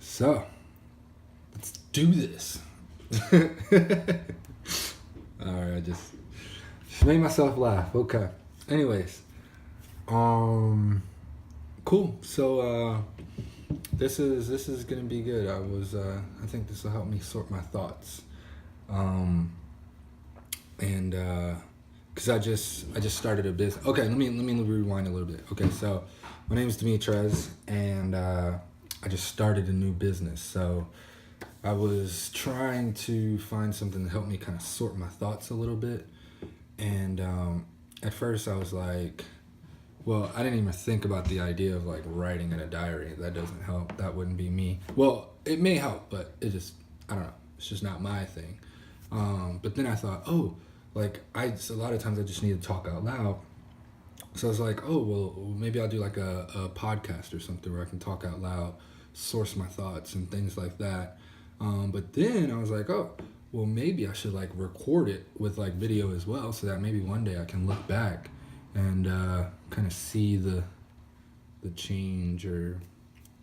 So, let's do this. Alright, I just made myself laugh. Okay. Anyways, cool. So, this is gonna be good. I think this will help me sort my thoughts. And because I just started a business. Okay, let me rewind a little bit. Okay, so my name is Dimitrez, and I just started a new business. So I was trying to find something to help me kind of sort my thoughts a little bit. And at first I was like, well, I didn't even think about the idea of like writing in a diary. That doesn't help. That wouldn't be me. Well, it may help, but I don't know. It's just not my thing. But then I thought, oh, like a lot of times I just need to talk out loud. So I was like, oh, well, maybe I'll do like a podcast or something where I can talk out loud, source my thoughts and things like that. But then I was like, oh, well, maybe I should like record it with like video as well, so that maybe one day I can look back and kind of see the change or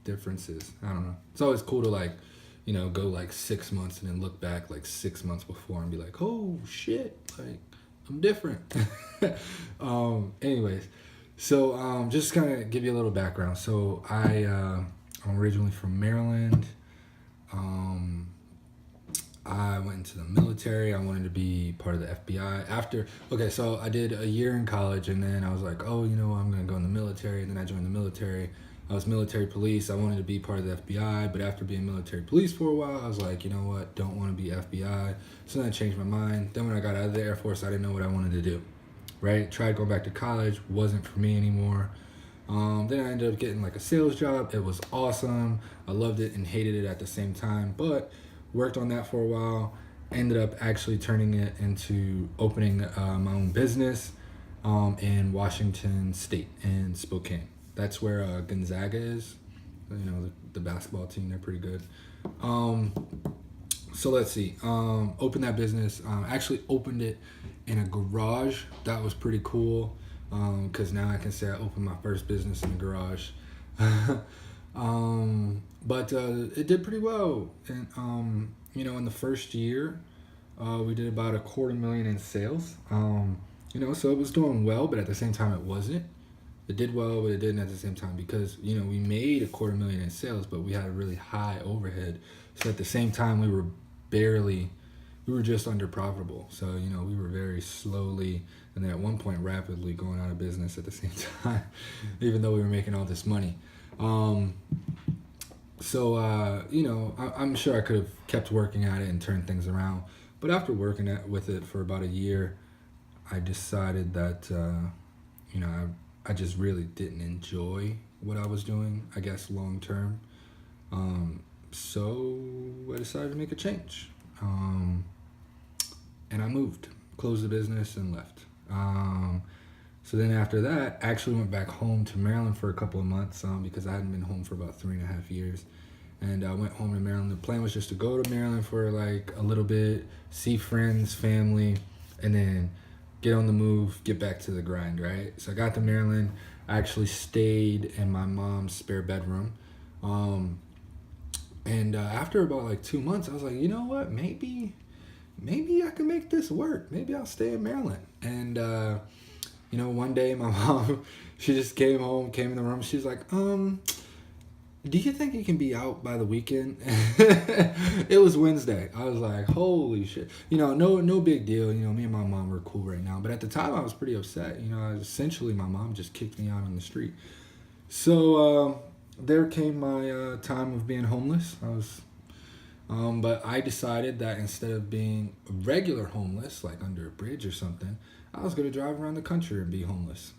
differences. I don't know. It's always cool to like, go like 6 months and then look back like 6 months before and be like, oh shit, like I'm different. Anyways, so just kind of give you a little background. So I'm originally from Maryland. I went into the military. I wanted to be part of the FBI. So I did a year in college, and then I was like, oh, I'm going to go in the military. And then I joined the military. I was military police. I wanted to be part of the FBI, but after being military police for a while, I was like, you know what, don't want to be FBI. So then I changed my mind. Then when I got out of the Air Force, I didn't know what I wanted to do, right? Tried going back to college, wasn't for me anymore. Then I ended up getting like a sales job. It was awesome. I loved it and hated it at the same time, but worked on that for a while. Ended up actually turning it into opening my own business in Washington State in Spokane. That's where Gonzaga is. The basketball team, they're pretty good. So let's see. Opened that business. Actually opened it in a garage. That was pretty cool. Because now I can say I opened my first business in the garage. But it did pretty well. And, in the first year, we did about $250,000 in sales. So it was doing well, but at the same time, it wasn't. It did well, but it didn't at the same time because, we made $250,000 in sales, but we had a really high overhead. So at the same time, we were just under profitable. So, we were very slowly and then at one point rapidly going out of business at the same time, even though we were making all this money. I'm sure I could have kept working at it and turned things around. But after working with it for about a year, I decided that, I just really didn't enjoy what I was doing, I guess, long term. So I decided to make a change. And I moved, closed the business, and left. So then after that, I actually went back home to Maryland for a couple of months because I hadn't been home for about 3.5 years. And I went home to Maryland. The plan was just to go to Maryland for like a little bit, see friends, family, and then get on the move, get back to the grind, right? So I got to Maryland. I actually stayed in my mom's spare bedroom. And after about like 2 months, I was like, you know what? Maybe I can make this work. Maybe I'll stay in Maryland. And, one day my mom, she just came in the room. She's like, do you think you can be out by the weekend? It was Wednesday. I was like, holy shit. No big deal. Me and my mom were cool right now. But at the time, I was pretty upset. Essentially, my mom just kicked me out on the street. So there came my time of being homeless. But I decided that instead of being regular homeless, like under a bridge or something, I was going to drive around the country and be homeless.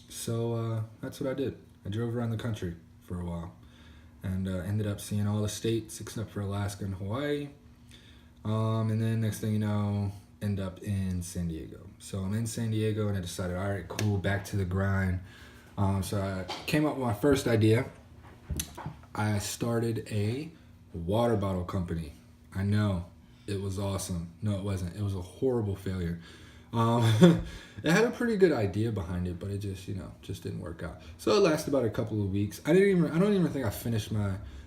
So that's what I did. I drove around the country for a while and ended up seeing all the states except for Alaska and Hawaii. And then next thing you know, end up in San Diego. So I'm in San Diego and I decided, all right, cool, back to the grind. So I came up with my first idea. I started a water bottle company. I know, it was awesome. No, it wasn't. It was a horrible failure. It had a pretty good idea behind it, but it just didn't work out. So it lasted about a couple of weeks. I don't even think I finished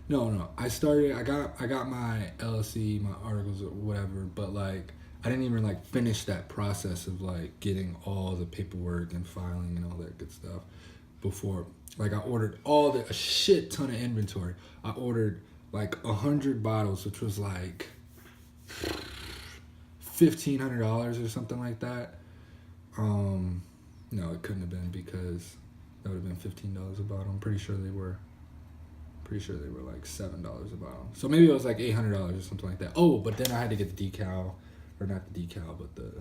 No. I got my LLC, my articles or whatever, but like I didn't even like finish that process of like getting all the paperwork and filing and all that good stuff before. Like I ordered a shit ton of inventory. I ordered like 100 bottles, which was like $1,500 or something like that. No, it couldn't have been, because that would have been $15 a bottle. I'm pretty sure they were. Pretty sure they were like $7 a bottle. So maybe it was like $800 or something like that. Oh, but then I had to get the decal, or not the decal, but the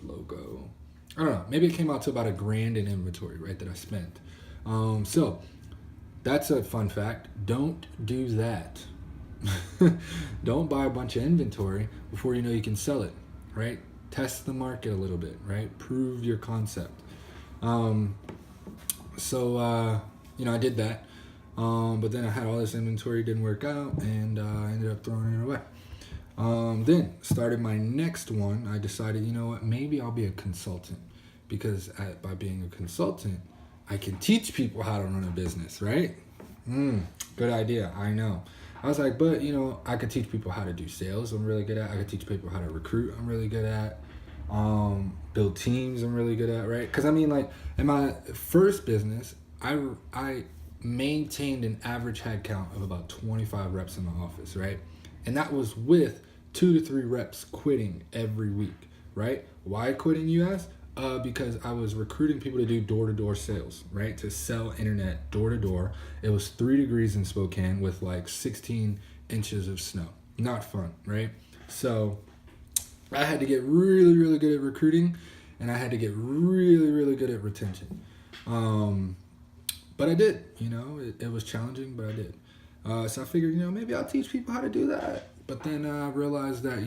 logo. I don't know. Maybe it came out to about $1,000 in inventory, right, that I spent. So that's a fun fact. Don't do that. Don't buy a bunch of inventory before you know you can sell it, right? Test the market a little bit, right? Prove your concept. I did that. But then I had all this inventory, didn't work out, and I ended up throwing it away. Then started my next one. I decided, you know what, maybe I'll be a consultant, because by being a consultant, I can teach people how to run a business, right? Good idea, I know. I was like, but I could teach people how to do sales. I'm really good at. I could teach people how to recruit. I'm really good at. Build teams. I'm really good at, right? Because I mean, like in my first business, I maintained an average head count of about 25 reps in the office, right? And that was with 2 to 3 reps quitting every week, right? Why quitting, you ask? Because I was recruiting people to do door-to-door sales, right? To sell internet door-to-door. It was 3 degrees in Spokane with like 16 inches of snow. Not fun, right? So I had to get really, really good at recruiting, and I had to get really, really good at retention. But I did, it was challenging, but I did. So I figured, maybe I'll teach people how to do that. But then I realized that,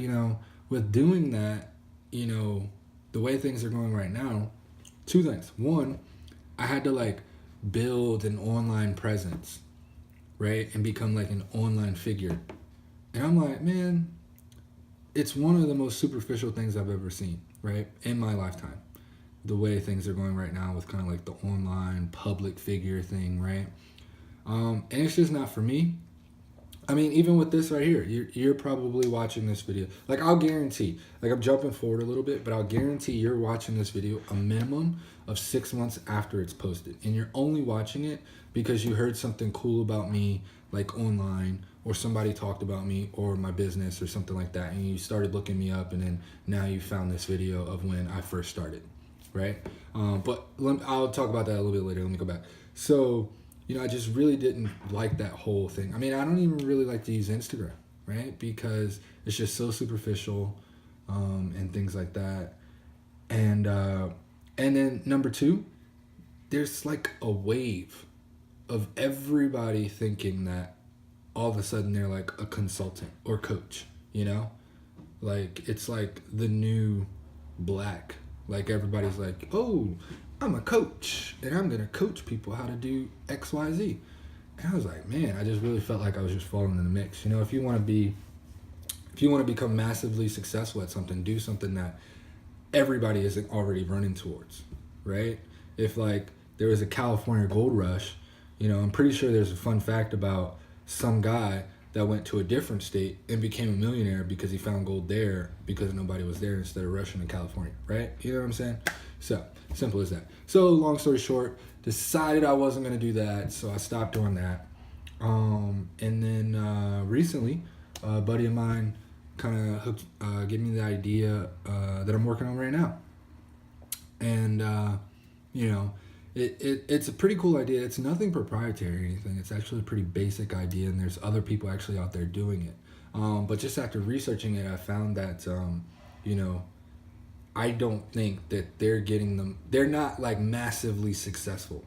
with doing that, the way things are going right now, 2 things. One, I had to like build an online presence, right? And become like an online figure. And I'm like, man, it's one of the most superficial things I've ever seen, right? In my lifetime. The way things are going right now with kind of like the online public figure thing, right? And it's just not for me. I mean, even with this right here, you're probably watching this video. Like, I'll guarantee, like I'm jumping forward a little bit, but I'll guarantee you're watching this video a minimum of 6 months after it's posted. And you're only watching it because you heard something cool about me, like online, or somebody talked about me or my business or something like that. And you started looking me up, and then now you found this video of when I first started. Right? But I'll talk about that a little bit later. Let me go back. So, I just really didn't like that whole thing. I mean, I don't even really like to use Instagram, right? Because it's just so superficial, and things like that. And then number 2, there's like a wave of everybody thinking that all of a sudden they're like a consultant or coach, Like, it's like the new black. Like, everybody's like, oh, I'm a coach, and I'm going to coach people how to do X, Y, Z. And I was like, man, I just really felt like I was just falling in the mix. If you want to become massively successful at something, do something that everybody isn't already running towards, right? If, like, there was a California gold rush, I'm pretty sure there's a fun fact about some guy that went to a different state and became a millionaire because he found gold there because nobody was there instead of rushing to California, right? You know what I'm saying? So, simple as that. So, long story short, decided I wasn't going to do that, so I stopped doing that. And then recently, a buddy of mine kind of gave me the idea that I'm working on right now. And, it's a pretty cool idea. It's nothing proprietary or anything. It's actually a pretty basic idea, and there's other people actually out there doing it. But just after researching it, I found that, I don't think that they're not like massively successful.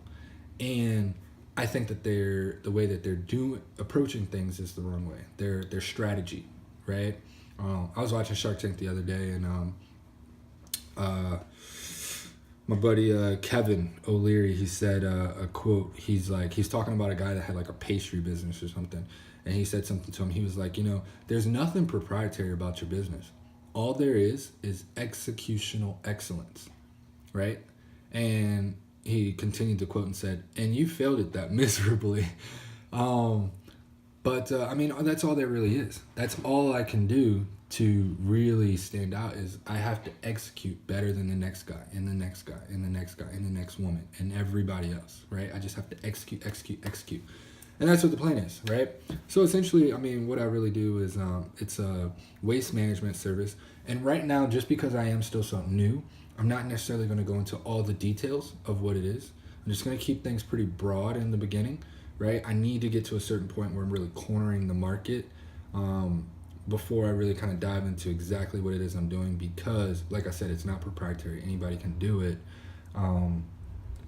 And I think that the way that they're approaching things is the wrong way. Their strategy, right? I was watching Shark Tank the other day, and my buddy Kevin O'Leary, he said a quote. He's talking about a guy that had like a pastry business or something, and he said something to him. He was like, there's nothing proprietary about your business. All there is executional excellence, right? And he continued to quote and said, and you failed at that miserably. But I mean, that's all there really is. That's all I can do to really stand out is I have to execute better than the next guy and the next guy and the next guy and the next woman and everybody else, right? I just have to execute. And that's what the plan is, right? So essentially, I mean, what I really do is it's a waste management service. And right now, just because I am still so new, I'm not necessarily going to go into all the details of what it is. I'm just going to keep things pretty broad in the beginning, right? I need to get to a certain point where I'm really cornering the market before I really kind of dive into exactly what it is I'm doing, because, like I said, it's not proprietary. Anybody can do it.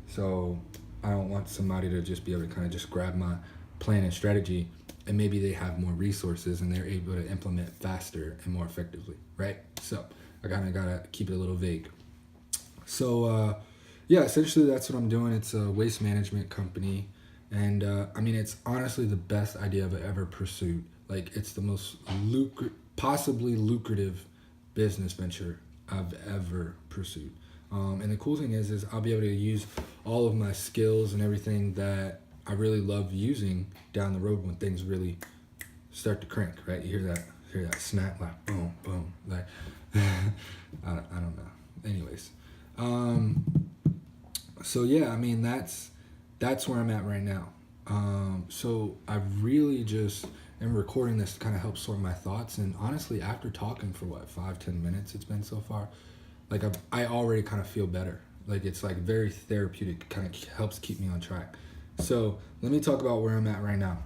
So I don't want somebody to just be able to kind of just grab my plan and strategy and maybe they have more resources and they're able to implement faster and more effectively, right? So I kind of got to keep it a little vague. So yeah, essentially that's what I'm doing. It's a waste management company. And I mean, it's honestly the best idea I've ever pursued. Like, it's the most possibly lucrative business venture I've ever pursued. And the cool thing is I'll be able to use all of my skills and everything that I really love using down the road when things really start to crank, right? You hear that snap, like boom, boom, like I don't know. Anyways, so yeah, I mean that's where I'm at right now. So I really just am recording this to kind of help sort my thoughts. And honestly, after talking for 5-10 minutes it's been so far, like I already kind of feel better. Like, it's like very therapeutic, kind of helps keep me on track. So let me talk about where I'm at right now.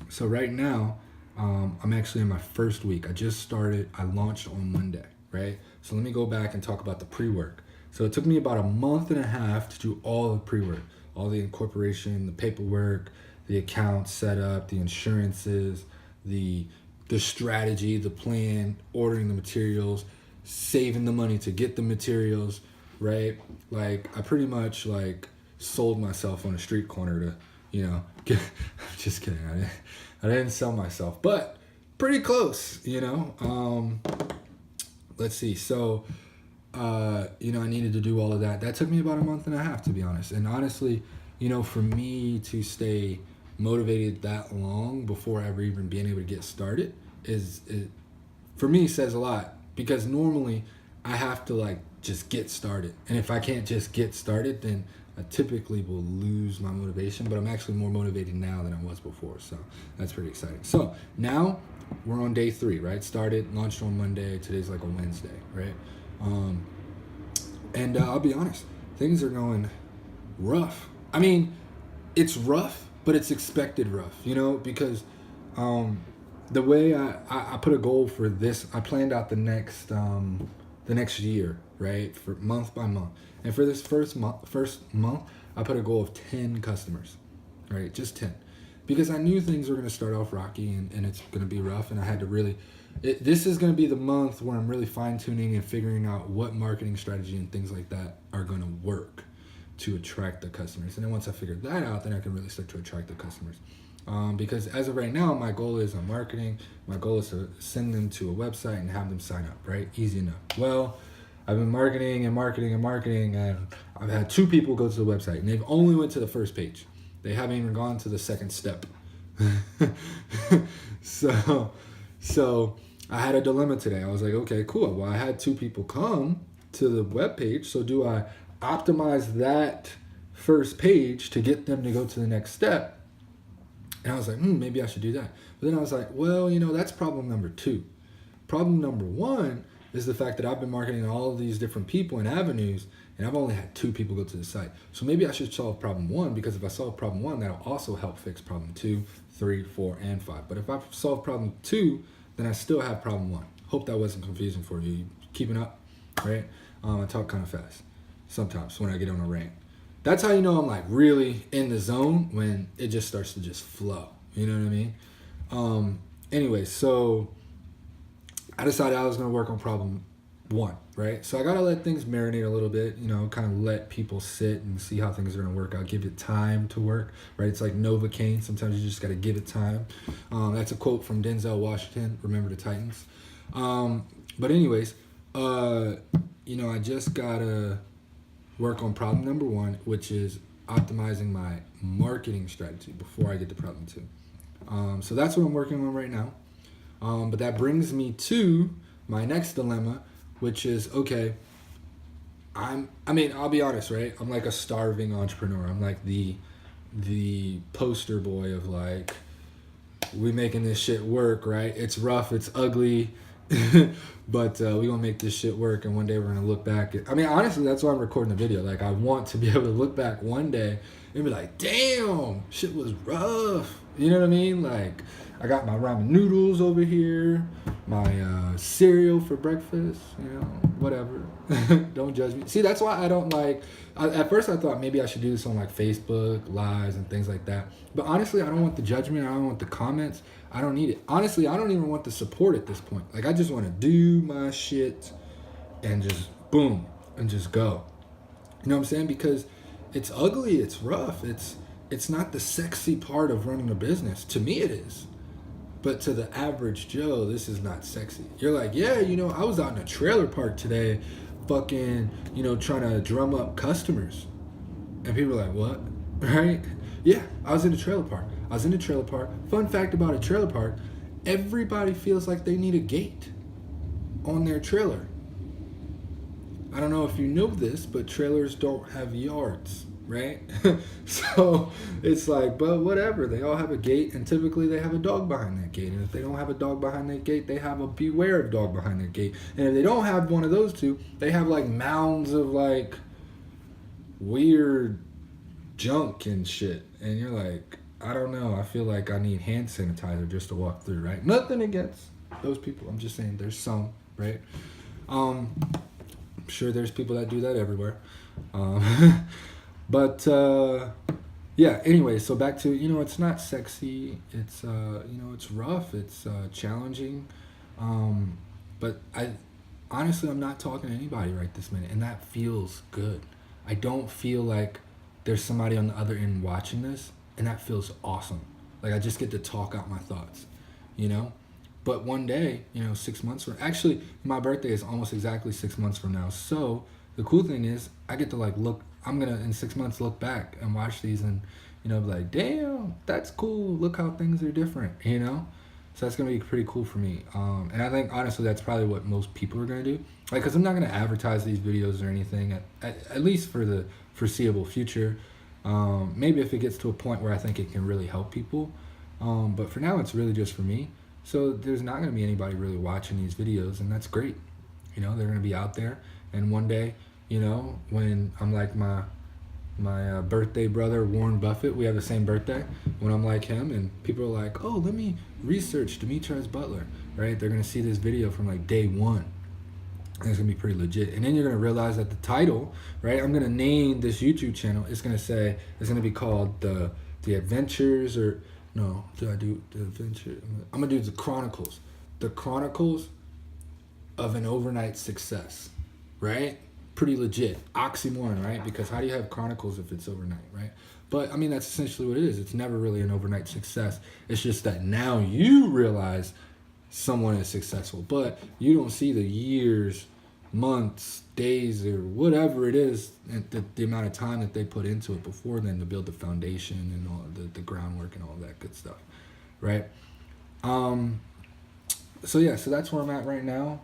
So right now, I'm actually in my first week. I just started. I launched on Monday, right? So let me go back and talk about the pre-work. So it took me about a month and a half to do all the pre-work, all the incorporation, the paperwork, the account setup, the insurances, the strategy, the plan, ordering the materials, saving the money to get the materials, right? Like, I pretty much like sold myself on a street corner to, just kidding. I didn't sell myself, but pretty close, let's see. So, I needed to do all of that. That took me about a month and a half, to be honest. And honestly, for me to stay motivated that long before ever even being able to get started for me says a lot, because normally I have to like just get started. And if I can't just get started, then I typically will lose my motivation, but I'm actually more motivated now than I was before. So that's pretty exciting. So now we're on day 3, right? Started, launched on Monday. Today's like a Wednesday, right? And I'll be honest, things are going rough. I mean, it's rough, but it's expected rough, because the way I put a goal for this, I planned out the next year, right, for month by month. And for this first month, I put a goal of 10 customers, right, just 10, because I knew things were going to start off rocky and it's going to be rough, and I had to really. This is going to be the month where I'm really fine-tuning and figuring out what marketing strategy and things like that are going to work to attract the customers. And then once I figure that out, then I can really start to attract the customers. Because as of right now, my goal is on marketing. My goal is to send them to a website and have them sign up, right? Easy enough. Well, I've been marketing, and I've had 2 people go to the website, and they've only went to the first page. They haven't even gone to the second step. So I had a dilemma today. I was like, okay, cool. Well, I had 2 people come to the web page. So do I optimize that first page to get them to go to the next step? And I was like, maybe I should do that. But then I was like, well, that's problem number 2. Problem number 1 is the fact that I've been marketing to all of these different people and avenues, and I've only had 2 people go to the site. So maybe I should solve problem 1, because if I solve problem 1, that'll also help fix problem 2, 3, 4, and 5. But if I solve problem 2, then I still have problem 1. Hope that wasn't confusing for you. Keeping up, right? I talk kind of fast sometimes when I get on a rant. That's how you know I'm like really in the zone, when it just starts to just flow. You know what I mean? Anyway, so I decided I was going to work on problem 1, right? So I got to let things marinate a little bit, kind of let people sit and see how things are going to work out. Give it time to work, right? It's like Novocaine. Sometimes you just got to give it time. That's a quote from Denzel Washington, Remember the Titans. But anyways, I just got to work on problem number 1, which is optimizing my marketing strategy before I get to problem 2. So that's what I'm working on right now. But that brings me to my next dilemma, which is, okay, I mean, I'll be honest, right? I'm like a starving entrepreneur. I'm like the poster boy of like, we making this shit work, right? It's rough, it's ugly, but we gonna make this shit work, and one day we're gonna look back. I mean, honestly, that's why I'm recording the video. Like, I want to be able to look back one day and be like, damn, shit was rough. You know what I mean? Like, I got my ramen noodles over here, my cereal for breakfast, you know, whatever. Don't judge me. See, that's why I don't like. At first, I thought maybe I should do this on like Facebook Lives and things like that. But honestly, I don't want the judgment. I don't want the comments. I don't need it. Honestly, I don't even want the support at this point. Like, I just want to do my shit and just boom and just go. You know what I'm saying? Because it's ugly. It's rough. It's not the sexy part of running a business. To me, it is. But to the average Joe, this is not sexy. You're like, yeah, you know, I was out in a trailer park today, fucking, you know, trying to drum up customers. And people are like, what? Right? Yeah, I was in a trailer park. Fun fact about a trailer park, everybody feels like they need a gate on their trailer. I don't know if you know this, but trailers don't have yards, right? So it's like, but whatever. They all have a gate, and typically they have a dog behind that gate. And if they don't have a dog behind that gate, they have a beware of dog behind that gate. And if they don't have one of those two, they have like mounds of like weird junk and shit. And you're like, I don't know. I feel like I need hand sanitizer just to walk through, right? Nothing against those people. I'm just saying there's some, right? I'm sure there's people that do that everywhere. But yeah, anyway, so back to, you know, it's not sexy. It's, you know, it's rough. It's challenging. But honestly, I'm not talking to anybody right this minute, and that feels good. I don't feel like there's somebody on the other end watching this, and that feels awesome. Like, I just get to talk out my thoughts, you know? But one day, you know, 6 months from, actually, my birthday is almost exactly 6 months from now. So the cool thing is I get to like look, I'm going to in 6 months look back and watch these and, you know, be like, damn, that's cool. Look how things are different, you know? So that's going to be pretty cool for me. And I think, honestly, that's probably what most people are going to do. Like, because I'm not going to advertise these videos or anything, at least for the foreseeable future. Maybe if it gets to a point where I think it can really help people. But for now, it's really just for me. So there's not going to be anybody really watching these videos, and that's great. You know, they're going to be out there. And one day, you know, when I'm like my birthday brother, Warren Buffett, we have the same birthday, when I'm like him, and people are like, oh, let me research Demetrius Butler, right? They're going to see this video from like day one. And it's going to be pretty legit. And then you're going to realize that the title, right, I'm going to name this YouTube channel, it's going to be called the Adventures, or no, did I do the Adventure? I'm going to do the Chronicles. The Chronicles of an Overnight Success, right? Pretty legit. Oxymoron, right? Because how do you have chronicles if it's overnight, right? But I mean, that's essentially what it is. It's never really an overnight success. It's just that now you realize someone is successful, but you don't see the years, months, days, or whatever it is, and the amount of time that they put into it before then to build the foundation and all the groundwork and all that good stuff, right? So yeah, so that's where I'm at right now.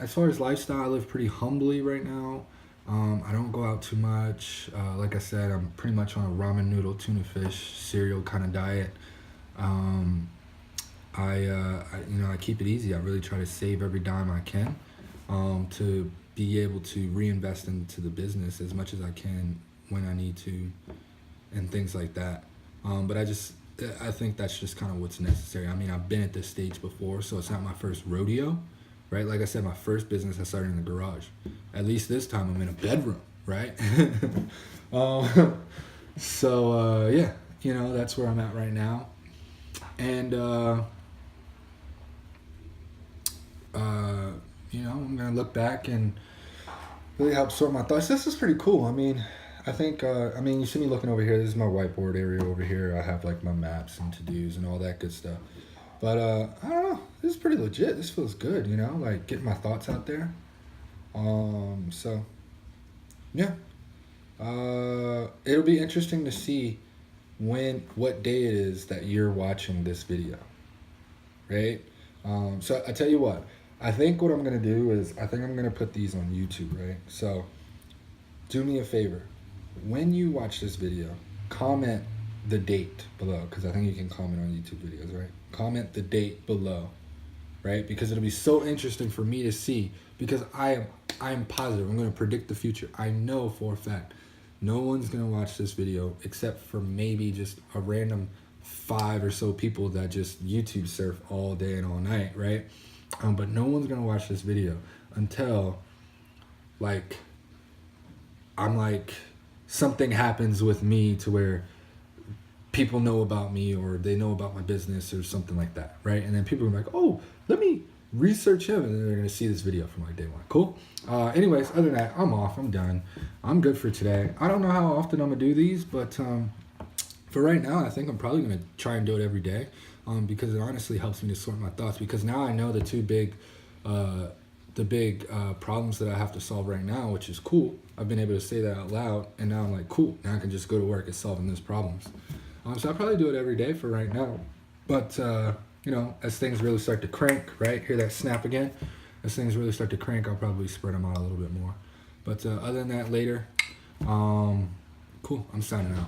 As far as lifestyle, I live pretty humbly right now. I don't go out too much. Like I said, I'm pretty much on a ramen noodle, tuna fish, cereal kind of diet. I keep it easy. I really try to save every dime I can, to be able to reinvest into the business as much as I can when I need to, and things like that. But I think that's just kind of what's necessary. I mean, I've been at this stage before, so it's not my first rodeo, right? Like I said, my first business I started in the garage. At least this time I'm in a bedroom, right? Yeah, you know, that's where I'm at right now. And, you know, I'm going to look back and really help sort my thoughts. This is pretty cool. I mean, I think, you see me looking over here. This is my whiteboard area over here. I have like my maps and to-dos and all that good stuff. But, I don't know. This is pretty legit. This feels good, you know, like getting my thoughts out there. So, yeah. It'll be interesting to see what day it is that you're watching this video, right? So I tell you what, I think what I'm gonna do is I think I'm gonna put these on YouTube, right? So do me a favor, when you watch this video, comment the date below, because I think you can comment on YouTube videos, right? Comment the date below, right? Because it'll be so interesting for me to see, because I'm positive, I'm gonna predict the future. I know for a fact no one's gonna watch this video except for maybe just a random 5 or so people that just YouTube surf all day and all night, right? But no one's gonna watch this video until like I'm like something happens with me to where people know about me or they know about my business or something like that, right? And then people are like, oh, let me research him, and then they're gonna see this video from like day one. Cool. Anyways, other than that, I'm off. I'm done. I'm good for today. I don't know how often I'm gonna do these, but for right now, I think I'm probably gonna try and do it every day, because it honestly helps me to sort my thoughts. Because now I know the big problems that I have to solve right now, which is cool. I've been able to say that out loud, and now I'm like, cool. Now I can just go to work at solving those problems. So I'll probably do it every day for right now. But you know, as things really start to crank, right? Hear that snap again? As things really start to crank, I'll probably spread them out a little bit more. But other than that, later. Cool. I'm signing out.